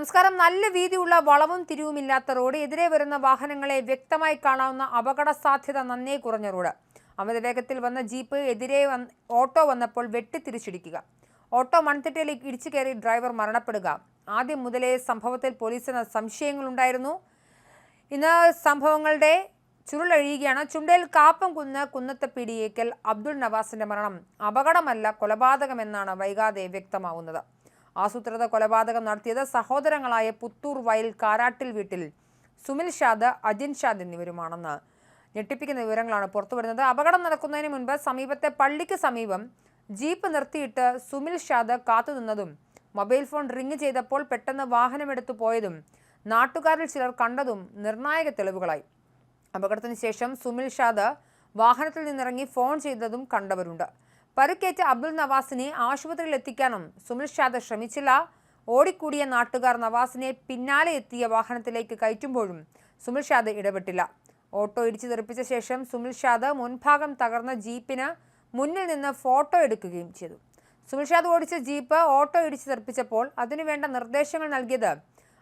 നമസ്കാരം. നല്ല വീതിയുള്ള വളവും തിരിവുമില്ലാത്ത റോഡ്, എതിരെ വരുന്ന വാഹനങ്ങളെ വ്യക്തമായി കാണാവുന്ന അപകട സാധ്യത നന്നേ കുറഞ്ഞ റോഡ്. അമിത വേഗത്തിൽ വന്ന ജീപ്പ് എതിരെ ഓട്ടോ വന്നപ്പോൾ വെട്ടിത്തിരിച്ചിടിക്കുക, ഓട്ടോ മൺതിട്ടയിലേക്ക് ഇടിച്ചു കയറി ഡ്രൈവർ മരണപ്പെടുക. ആദ്യം മുതലേ സംഭവത്തിൽ പോലീസിന് സംശയങ്ങളുണ്ടായിരുന്നു. ഇന്ന് സംഭവങ്ങളുടെ ചുരുളഴിയുകയാണ്. ചുണ്ടേൽ കാപ്പംകുന്ന് കുന്നത്തപ്പിടിയേക്കൽ അബ്ദുൾ നവാസിന്റെ മരണം അപകടമല്ല, കൊലപാതകമെന്നാണ് വൈകാതെ വ്യക്തമാവുന്നത്. ആസൂത്രിത കൊലപാതകം നടത്തിയത് സഹോദരങ്ങളായ പുത്തൂർ വയൽ കാരാട്ടിൽ വീട്ടിൽ സുമിൽ ഷാദ്, അജിൻ ഷാദ് എന്നിവരുമാണെന്ന് ഞെട്ടിപ്പിക്കുന്ന വിവരങ്ങളാണ് പുറത്തുവരുന്നത്. അപകടം നടക്കുന്നതിന് മുൻപ് സമീപത്തെ പള്ളിക്ക് സമീപം ജീപ്പ് നിർത്തിയിട്ട് സുമിൽ ഷാദ് കാത്തുനിന്നതും മൊബൈൽ ഫോൺ റിങ് ചെയ്തപ്പോൾ പെട്ടെന്ന് വാഹനമെടുത്തു പോയതും നാട്ടുകാരിൽ ചിലർ കണ്ടതും നിർണായക തെളിവുകളായി. അപകടത്തിന് ശേഷം സുമിൽ ഷാദ് വാഹനത്തിൽ നിന്നിറങ്ങി ഫോൺ ചെയ്തതും കണ്ടവരുണ്ട്. പരുക്കേറ്റ അബ്ദുൾ നവാസിനെ ആശുപത്രിയിൽ എത്തിക്കാനും സുമിൽ ഷാദ് ശ്രമിച്ചില്ല. ഓടിക്കൂടിയ നാട്ടുകാർ നവാസിനെ പിന്നാലെ എത്തിയ വാഹനത്തിലേക്ക് കയറ്റുമ്പോഴും സുമിൽ ഷാദ് ഇടപെട്ടില്ല. ഓട്ടോ ഇടിച്ചു തെറിപ്പിച്ച ശേഷം സുമിൽ ഷാദ് മുൻഭാഗം തകർന്ന ജീപ്പിന് മുന്നിൽ നിന്ന് ഫോട്ടോ എടുക്കുകയും ചെയ്തു. സുമിൽ ഷാദ് ഓടിച്ച ജീപ്പ് ഓട്ടോ ഇടിച്ചു തെറിപ്പിച്ചപ്പോൾ അതിനുവേണ്ട നിർദ്ദേശങ്ങൾ നൽകിയത്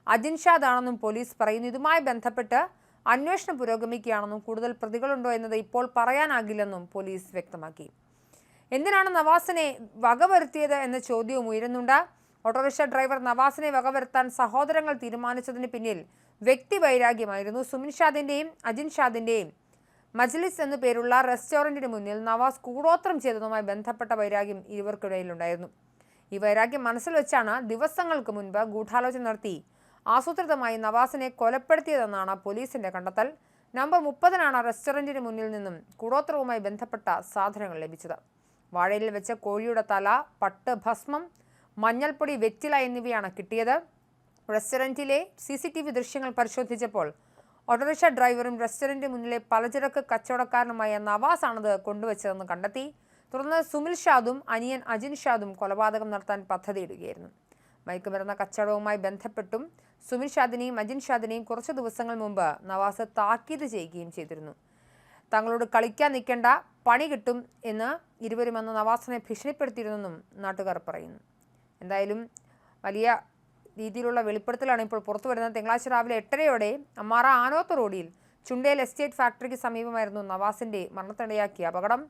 അജിൻ ഷാദ് ആണെന്നും പോലീസ് പറയുന്നു. ഇതുമായി ബന്ധപ്പെട്ട് അന്വേഷണം പുരോഗമിക്കുകയാണെന്നും കൂടുതൽ പ്രതികളുണ്ടോ എന്നത് ഇപ്പോൾ പറയാനാകില്ലെന്നും പോലീസ് വ്യക്തമാക്കി. എന്തിനാണ് നവാസിനെ വകവരുത്തിയത് എന്ന ചോദ്യവും ഉയരുന്നുണ്ട്. ഓട്ടോറിക്ഷ ഡ്രൈവർ നവാസിനെ വകവരുത്താൻ സഹോദരങ്ങൾ തീരുമാനിച്ചതിന് പിന്നിൽ വ്യക്തിവൈരാഗ്യമായിരുന്നു. സുമിൻ ഷാദിന്റെയും അജിൻ ഷാദിന്റെയും മജ്ലിസ് എന്നു പേരുള്ള റെസ്റ്റോറന്റിന് മുന്നിൽ നവാസ് കൂടോത്രം ചെയ്തതുമായി ബന്ധപ്പെട്ട വൈരാഗ്യം ഇരുവർക്കിടയിലുണ്ടായിരുന്നു. ഈ വൈരാഗ്യം മനസ്സിൽ വെച്ചാണ് ദിവസങ്ങൾക്ക് മുൻപ് ഗൂഢാലോചന നടത്തി ആസൂത്രിതമായി നവാസിനെ കൊലപ്പെടുത്തിയതെന്നാണ് പോലീസിന്റെ കണ്ടെത്തൽ. നവംബർ 30-നാണ് റെസ്റ്റോറന്റിന് മുന്നിൽ നിന്നും കൂടോത്രവുമായി ബന്ധപ്പെട്ട സാധനങ്ങൾ ലഭിച്ചത്. വാഴയിൽ വെച്ച കോഴിയുടെ തല, പട്ട്, ഭസ്മം, മഞ്ഞൾപ്പൊടി, വെറ്റില എന്നിവയാണ് കിട്ടിയത്. റെസ്റ്റോറന്റിലെ CCTV ദൃശ്യങ്ങൾ പരിശോധിച്ചപ്പോൾ ഓട്ടോറിക്ഷ ഡ്രൈവറും റെസ്റ്റോറന്റ് മുന്നിലെ പലചരക്ക് കച്ചവടക്കാരനുമായ നവാസാണത് കൊണ്ടുവച്ചതെന്ന് കണ്ടെത്തി. തുടർന്ന് സുമിൽ ഷാദും അനിയൻ അജിൻ ഷാദും കൊലപാതകം നടത്താൻ പദ്ധതിയിടുകയായിരുന്നു. മയക്കുമരുന്ന് കച്ചവടവുമായി ബന്ധപ്പെട്ടും സുമിൽ ഷാദിനെയും അജിൻ ഷാദിനെയും കുറച്ച് ദിവസങ്ങൾ മുമ്പ് നവാസ് താക്കീത് ചെയ്യുകയും ചെയ്തിരുന്നു. തങ്ങളോട് കളിക്കാൻ നിൽക്കേണ്ട, പണി കിട്ടും എന്ന് ഇരുവരും അന്ന് നവാസിനെ ഭീഷണിപ്പെടുത്തിയിരുന്നെന്നും നാട്ടുകാർ പറയുന്നു. എന്തായാലും വലിയ രീതിയിലുള്ള വെളിപ്പെടുത്തലാണ് ഇപ്പോൾ പുറത്തു വരുന്നത്. തിങ്കളാഴ്ച രാവിലെ 8:30-ഓടെ അമ്മാറ ആനോത്ത് റോഡിൽ ചുണ്ടേൽ എസ്റ്റേറ്റ് ഫാക്ടറിക്ക് സമീപമായിരുന്നു നവാസിന്റെ മരണത്തിനിടയാക്കിയ അപകടം.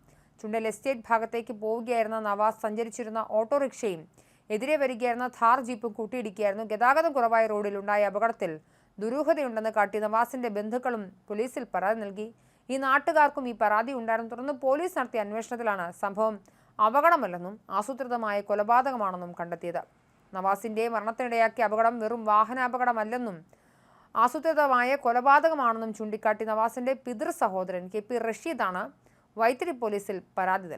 ചുണ്ടേൽ എസ്റ്റേറ്റ് ഭാഗത്തേക്ക് പോവുകയായിരുന്ന നവാസ് സഞ്ചരിച്ചിരുന്ന ഓട്ടോറിക്ഷയും എതിരെ വരികയായിരുന്ന ഥാർ ജീപ്പും കൂട്ടിയിടിക്കുകയായിരുന്നു. ഗതാഗതം കുറവായ റോഡിൽ ഉണ്ടായ അപകടത്തിൽ ദുരൂഹതയുണ്ടെന്ന് കാട്ടി നവാസിന്റെ ബന്ധുക്കളും പോലീസിൽ പരാതി നൽകി. ഈ നാട്ടുകാർക്കും ഈ പരാതി ഉണ്ടായിരുന്നു. തുടർന്ന് പോലീസ് നടത്തിയ അന്വേഷണത്തിലാണ് സംഭവം അപകടമല്ലെന്നും ആസൂത്രിതമായ കൊലപാതകമാണെന്നും കണ്ടെത്തിയത്. നവാസിന്റെ മരണത്തിനിടയാക്കിയ അപകടം വെറും വാഹനാപകടമല്ലെന്നും ആസൂത്രിതമായ കൊലപാതകമാണെന്നും ചൂണ്ടിക്കാട്ടി നവാസിന്റെ പിതൃ സഹോദരൻ KP റഷീദാണ് വൈത്തിരി പോലീസിൽ പരാതി നൽകിയത്.